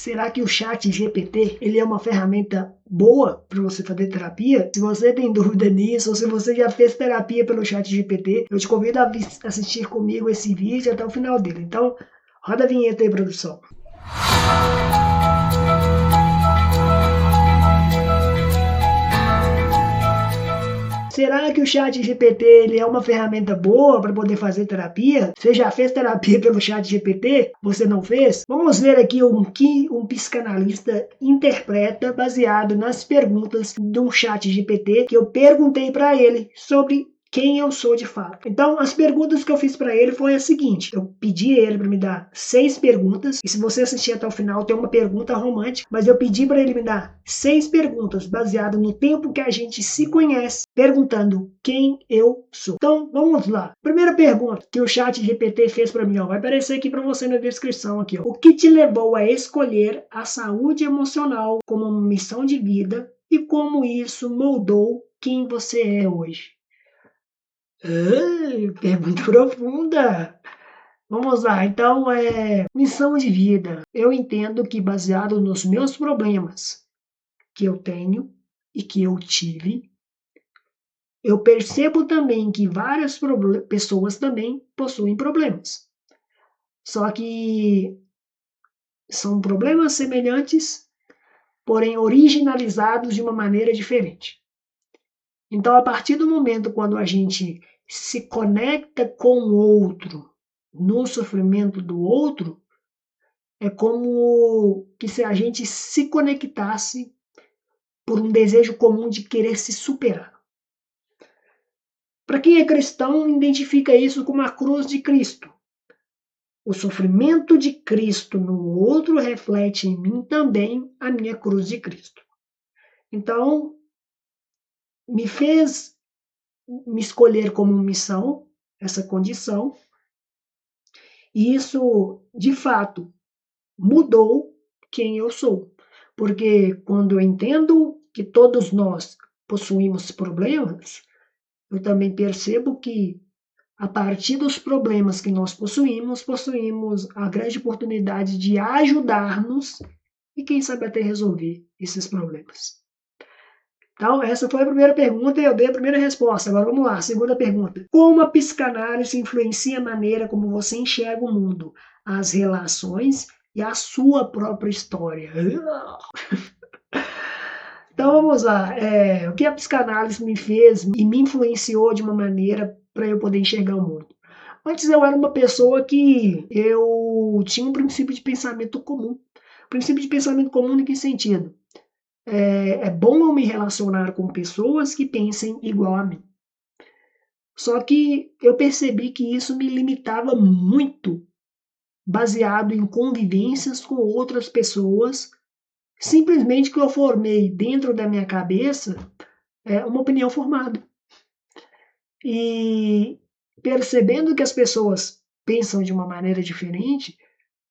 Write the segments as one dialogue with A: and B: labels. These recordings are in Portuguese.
A: Será que o chat GPT ele é uma ferramenta boa para você fazer terapia? Se você tem dúvida nisso, ou se você já fez terapia pelo chat GPT, eu te convido a assistir comigo esse vídeo até o final dele. Então, roda a vinheta aí, produção. Será que o chat GPT ele é uma ferramenta boa para poder fazer terapia? Você já fez terapia pelo chat GPT? Você não fez? Vamos ver aqui o que um psicanalista interpreta baseado nas perguntas de um chat GPT que eu perguntei para ele sobre quem eu sou de fato. Então, as perguntas que eu fiz para ele foi a seguinte: eu pedi ele para me dar 6 perguntas, e se você assistir até o final tem uma pergunta romântica, mas eu pedi para ele me dar 6 perguntas baseado no tempo que a gente se conhece, perguntando quem eu sou. Então, vamos lá. Primeira pergunta que o chat GPT fez para mim, ó, vai aparecer aqui para você na descrição aqui, ó. O que te levou a escolher a saúde emocional como uma missão de vida e como isso moldou quem você é hoje? Pergunta profunda. Vamos lá, então missão de vida. Eu entendo que baseado nos meus problemas que eu tenho e que eu tive, eu percebo também que várias pessoas também possuem problemas. Só que são problemas semelhantes, porém originalizados de uma maneira diferente. Então, a partir do momento quando a gente se conecta com o outro, no sofrimento do outro, é como que se a gente se conectasse por um desejo comum de querer se superar. Para quem é cristão, identifica isso como a cruz de Cristo. O sofrimento de Cristo no outro reflete em mim também a minha cruz de Cristo. Então, me fez me escolher como missão, essa condição, e isso, de fato, mudou quem eu sou. Porque quando eu entendo que todos nós possuímos problemas, eu também percebo que, a partir dos problemas que nós possuímos a grande oportunidade de ajudar-nos e, quem sabe, até resolver esses problemas. Então, essa foi a primeira pergunta e eu dei a primeira resposta. Agora vamos lá, segunda pergunta. Como a psicanálise influencia a maneira como você enxerga o mundo, as relações e a sua própria história? Então vamos lá. O que a psicanálise me fez e me influenciou de uma maneira para eu poder enxergar o mundo? Antes eu era uma pessoa que eu tinha um princípio de pensamento comum. Princípio de pensamento comum em que sentido? É bom eu me relacionar com pessoas que pensem igual a mim. Só que eu percebi que isso me limitava muito, baseado em convivências com outras pessoas, simplesmente que eu formei dentro da minha cabeça uma opinião formada. E percebendo que as pessoas pensam de uma maneira diferente,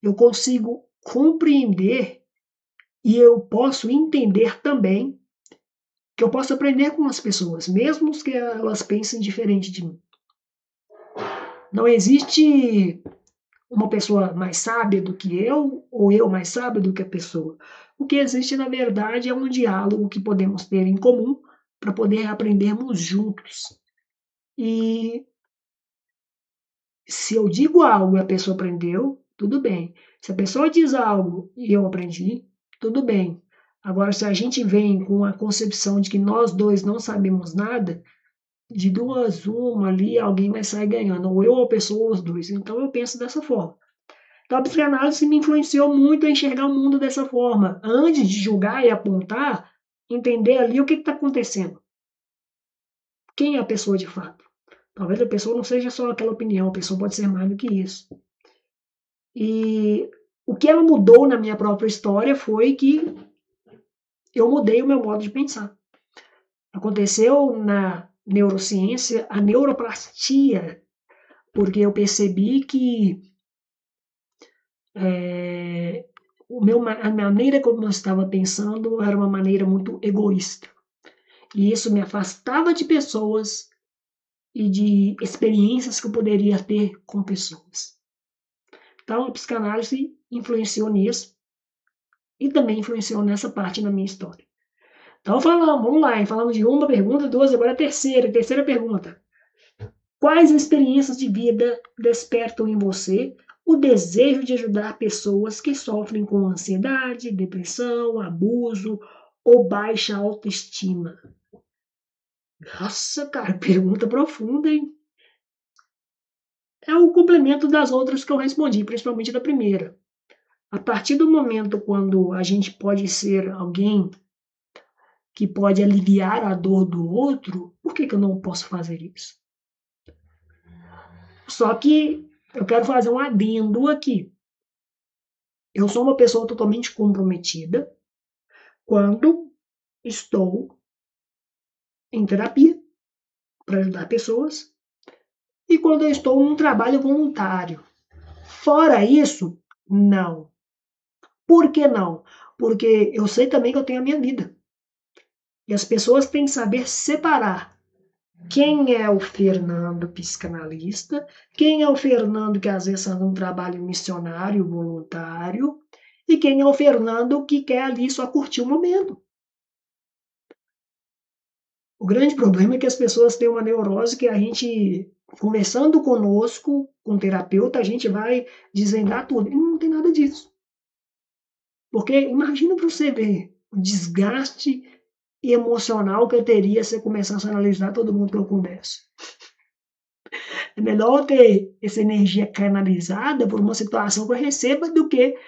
A: eu consigo compreender e eu posso entender também que eu posso aprender com as pessoas, mesmo que elas pensem diferente de mim. Não existe uma pessoa mais sábia do que eu, ou eu mais sábio do que a pessoa. O que existe, na verdade, é um diálogo que podemos ter em comum para poder aprendermos juntos. E se eu digo algo e a pessoa aprendeu, tudo bem. Se a pessoa diz algo e eu aprendi, tudo bem. Agora, se a gente vem com a concepção de que nós dois não sabemos nada, de duas, uma ali, alguém vai sair ganhando, ou eu ou a pessoa ou os dois. Então, eu penso dessa forma. Então, a psicanálise me influenciou muito a enxergar o mundo dessa forma. Antes de julgar e apontar, entender ali o que está acontecendo. Quem é a pessoa de fato? Talvez a pessoa não seja só aquela opinião, a pessoa pode ser mais do que isso. E o que ela mudou na minha própria história foi que eu mudei o meu modo de pensar. Aconteceu na neurociência a neuroplastia, porque eu percebi que a maneira como eu estava pensando era uma maneira muito egoísta. E isso me afastava de pessoas e de experiências que eu poderia ter com pessoas. Então, a psicanálise influenciou nisso. e também influenciou nessa parte da minha história. Então vamos lá, hein? Falamos de uma pergunta, duas, agora a terceira pergunta. Quais experiências de vida despertam em você o desejo de ajudar pessoas que sofrem com ansiedade, depressão, abuso ou baixa autoestima? Nossa, cara, pergunta profunda, hein? É o complemento das outras que eu respondi, principalmente da primeira. A partir do momento quando a gente pode ser alguém que pode aliviar a dor do outro, por que eu não posso fazer isso? Só que eu quero fazer um adendo aqui. Eu sou uma pessoa totalmente comprometida quando estou em terapia para ajudar pessoas e quando eu estou num trabalho voluntário. Fora isso, não. Por que não? Porque eu sei também que eu tenho a minha vida. E as pessoas têm que saber separar quem é o Fernando psicanalista, quem é o Fernando que às vezes faz um trabalho missionário, voluntário, e quem é o Fernando que quer ali só curtir o momento. O grande problema é que as pessoas têm uma neurose que a gente, conversando conosco, com o terapeuta, a gente vai desvendar tudo. E não tem nada disso. Porque imagina para você ver o desgaste emocional que eu teria se eu começasse a analisar todo mundo que eu converso. É melhor ter essa energia canalizada por uma situação que eu receba do que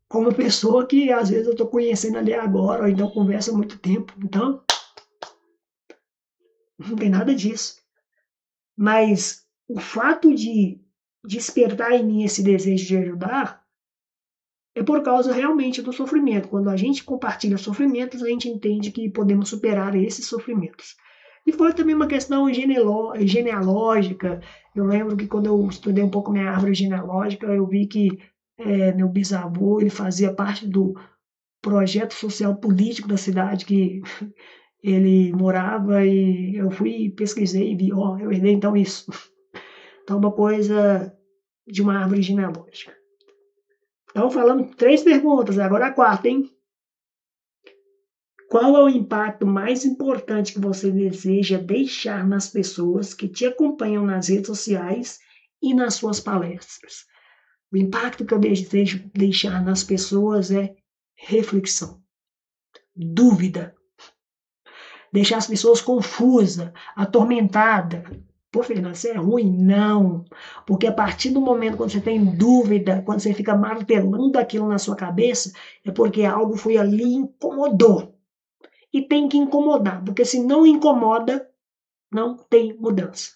A: com uma pessoa que às vezes eu estou conhecendo ali agora, ou então conversa há muito tempo. Então, não tem nada disso. Mas o fato de despertar em mim esse desejo de ajudar é por causa realmente do sofrimento. Quando a gente compartilha sofrimentos, a gente entende que podemos superar esses sofrimentos. E foi também uma questão genealógica. Eu lembro que quando eu estudei um pouco minha árvore genealógica, eu vi que meu bisavô ele fazia parte do projeto social político da cidade que ele morava e eu fui e pesquisei e vi, eu herdei então isso. Então, uma coisa de uma árvore genealógica. Então, falamos 3 perguntas, agora a quarta, hein? Qual é o impacto mais importante que você deseja deixar nas pessoas que te acompanham nas redes sociais e nas suas palestras? O impacto que eu desejo deixar nas pessoas é reflexão, dúvida, deixar as pessoas confusas, atormentadas. Pô, Fernando, isso é ruim? Não. Porque a partir do momento quando você tem dúvida, quando você fica martelando aquilo na sua cabeça, é porque algo foi ali e incomodou. E tem que incomodar, porque se não incomoda, não tem mudança.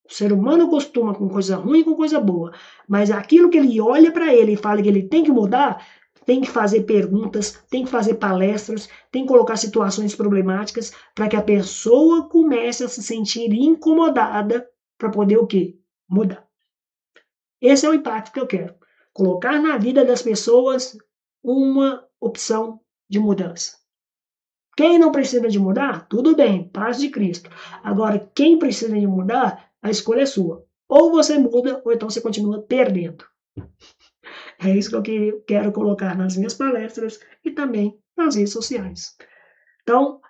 A: O ser humano costuma com coisa ruim e com coisa boa, mas aquilo que ele olha para ele e fala que ele tem que mudar, tem que fazer perguntas, tem que fazer palestras, tem que colocar situações problemáticas para que a pessoa comece a se sentir incomodada para poder o quê? Mudar. Esse é o impacto que eu quero. Colocar na vida das pessoas uma opção de mudança. Quem não precisa de mudar, tudo bem, paz de Cristo. Agora, quem precisa de mudar, a escolha é sua. Ou você muda, ou então você continua perdendo. É isso que eu quero colocar nas minhas palestras e também nas redes sociais. Então,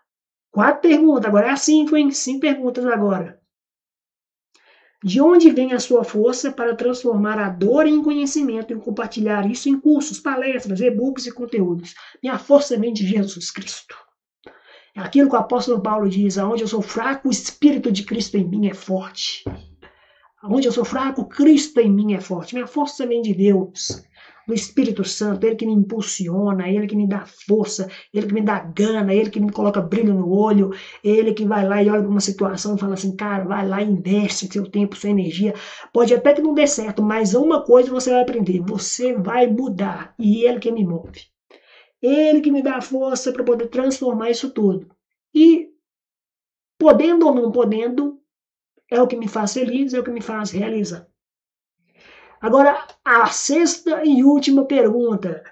A: 4 perguntas, agora é 5, hein? 5 perguntas agora. De onde vem a sua força para transformar a dor em conhecimento e compartilhar isso em cursos, palestras, e-books e conteúdos? Minha força vem de Jesus Cristo. É aquilo que o apóstolo Paulo diz, aonde eu sou fraco, o Espírito de Cristo em mim é forte. Aonde eu sou fraco, Cristo em mim é forte. Minha força vem de Deus, do Espírito Santo, Ele que me impulsiona, Ele que me dá força, Ele que me dá gana, Ele que me coloca brilho no olho, Ele que vai lá e olha para uma situação e fala assim, cara, vai lá e investe seu tempo, sua energia. Pode até que não dê certo, mas uma coisa você vai aprender, você vai mudar, e Ele que me move. Ele que me dá a força para poder transformar isso tudo. E, podendo ou não podendo, é o que me faz feliz, é o que me faz realizar. Agora, a sexta e última pergunta.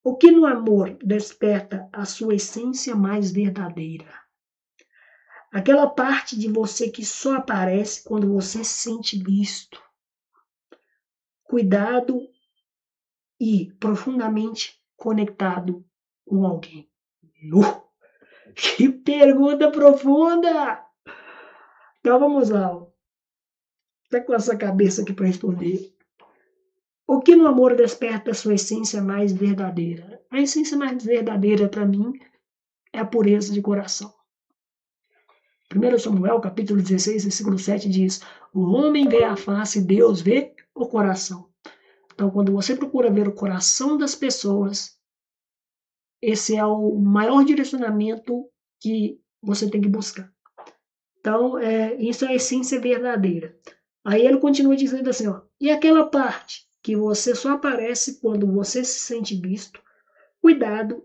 A: O que no amor desperta a sua essência mais verdadeira? Aquela parte de você que só aparece quando você se sente visto, cuidado e profundamente conectado com alguém. Que pergunta profunda! Então vamos lá. Está com essa cabeça aqui para responder. O que no amor desperta a sua essência mais verdadeira? A essência mais verdadeira para mim é a pureza de coração. 1 Samuel, capítulo 16, versículo 7 diz: o homem vê a face, Deus vê o coração. Então, quando você procura ver o coração das pessoas, esse é o maior direcionamento que você tem que buscar. Então, isso é a essência verdadeira. Aí ele continua dizendo assim, ó, e aquela parte que você só aparece quando você se sente visto, cuidado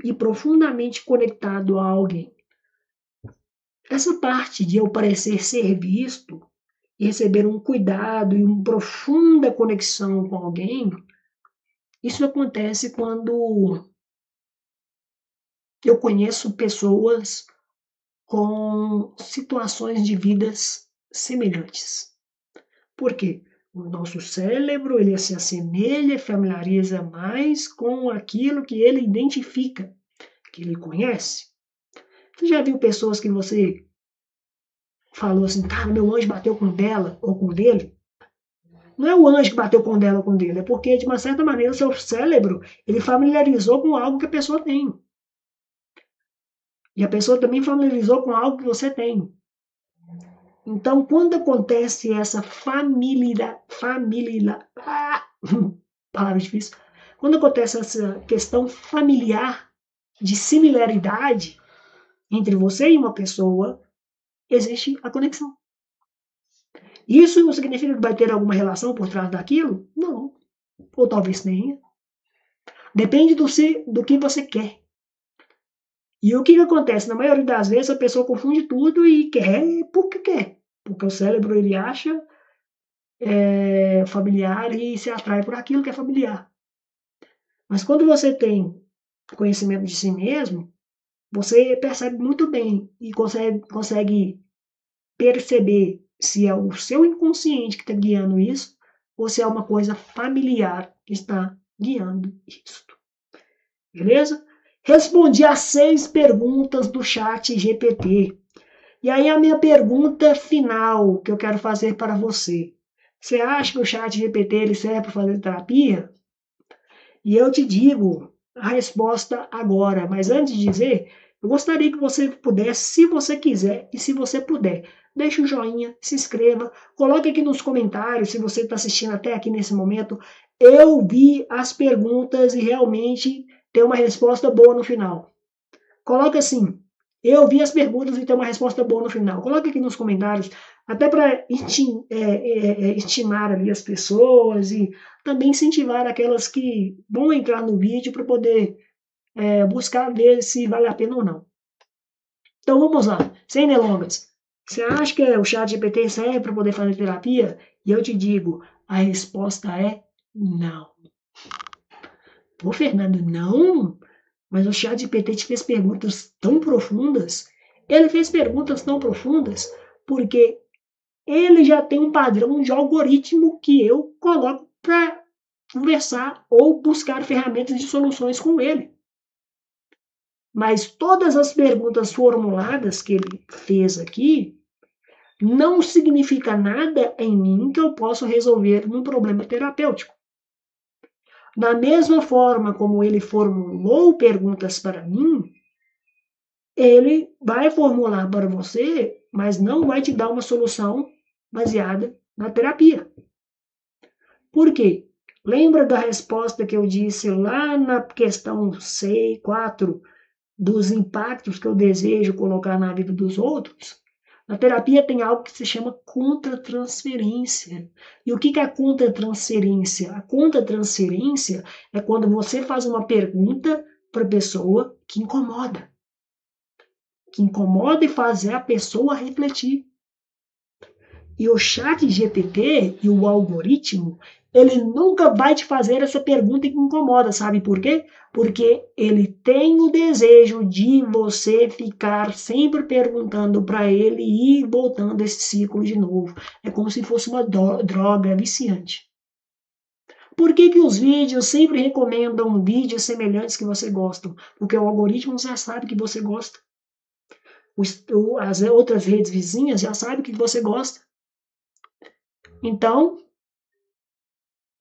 A: e profundamente conectado a alguém. Essa parte de eu parecer ser visto e receber um cuidado e uma profunda conexão com alguém, isso acontece quando eu conheço pessoas com situações de vidas semelhantes. Por quê? O nosso cérebro ele se assemelha, familiariza mais com aquilo que ele identifica, que ele conhece. Você já viu pessoas que você falou assim, cara, meu anjo bateu com dela ou com dele? Não é o anjo que bateu com dela ou com dele, é porque, de uma certa maneira, o seu cérebro ele familiarizou com algo que a pessoa tem. E a pessoa também familiarizou com algo que você tem. Então, quando acontece essa palavra difícil, quando acontece essa questão familiar de similaridade entre você e uma pessoa, existe a conexão. Isso não significa que vai ter alguma relação por trás daquilo? Não. Ou talvez tenha. Depende do que você quer. E o que acontece? Na maioria das vezes a pessoa confunde tudo e quer porque quer. Porque o cérebro ele acha familiar e se atrai por aquilo que é familiar. Mas quando você tem conhecimento de si mesmo, você percebe muito bem e consegue perceber se é o seu inconsciente que está guiando isso ou se é uma coisa familiar que está guiando isso. Beleza? Respondi às 6 perguntas do chat GPT. E aí a minha pergunta final que eu quero fazer para você. Você acha que o chat GPT ele serve para fazer terapia? E eu te digo a resposta agora, mas antes de dizer, eu gostaria que você pudesse, se você quiser e se você puder, deixe um joinha, se inscreva, coloque aqui nos comentários, se você está assistindo até aqui nesse momento, eu vi as perguntas e realmente tem uma resposta boa no final. Coloque assim, eu vi as perguntas e tem uma resposta boa no final. Coloque aqui nos comentários, até para estimar ali as pessoas e também incentivar aquelas que vão entrar no vídeo para poder buscar ver se vale a pena ou não. Então vamos lá, sem delongas. Você acha que o chat GPT serve para poder fazer terapia? E eu te digo, a resposta é não. Pô, Fernando, não? Mas o chat GPT te fez perguntas tão profundas. Ele fez perguntas tão profundas porque ele já tem um padrão de algoritmo que eu coloco para conversar ou buscar ferramentas de soluções com ele. Mas todas as perguntas formuladas que ele fez aqui não significa nada em mim que eu possa resolver num problema terapêutico. Da mesma forma como ele formulou perguntas para mim, ele vai formular para você, mas não vai te dar uma solução baseada na terapia. Por quê? Lembra da resposta que eu disse lá na questão 4 dos impactos que eu desejo colocar na vida dos outros? Na terapia tem algo que se chama contratransferência. E o que é a contratransferência? A contratransferência é quando você faz uma pergunta para a pessoa que incomoda e fazer a pessoa refletir. E o chat GPT e o algoritmo, ele nunca vai te fazer essa pergunta que incomoda, sabe por quê? Porque ele tem o desejo de você ficar sempre perguntando para ele e voltando esse ciclo de novo. É como se fosse uma droga viciante. Por que os vídeos sempre recomendam vídeos semelhantes que você gosta? Porque o algoritmo já sabe que você gosta. As outras redes vizinhas já sabem que você gosta. Então,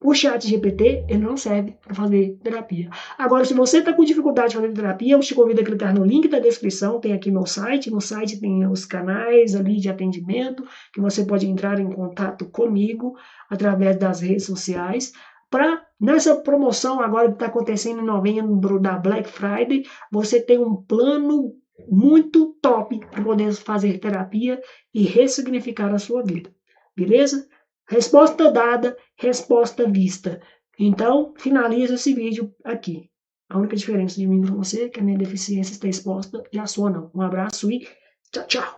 A: o chat GPT ele não serve para fazer terapia. Agora, se você está com dificuldade de fazer terapia, eu te convido a clicar no link da descrição, tem aqui meu site. No site tem os canais ali de atendimento, que você pode entrar em contato comigo através das redes sociais. Nessa promoção agora que está acontecendo em novembro da Black Friday, você tem um plano muito top para poder fazer terapia e ressignificar a sua vida. Beleza? Resposta dada, resposta vista. Então, finaliza esse vídeo aqui. A única diferença de mim para você é que a minha deficiência está exposta e a sua não. Um abraço e tchau, tchau.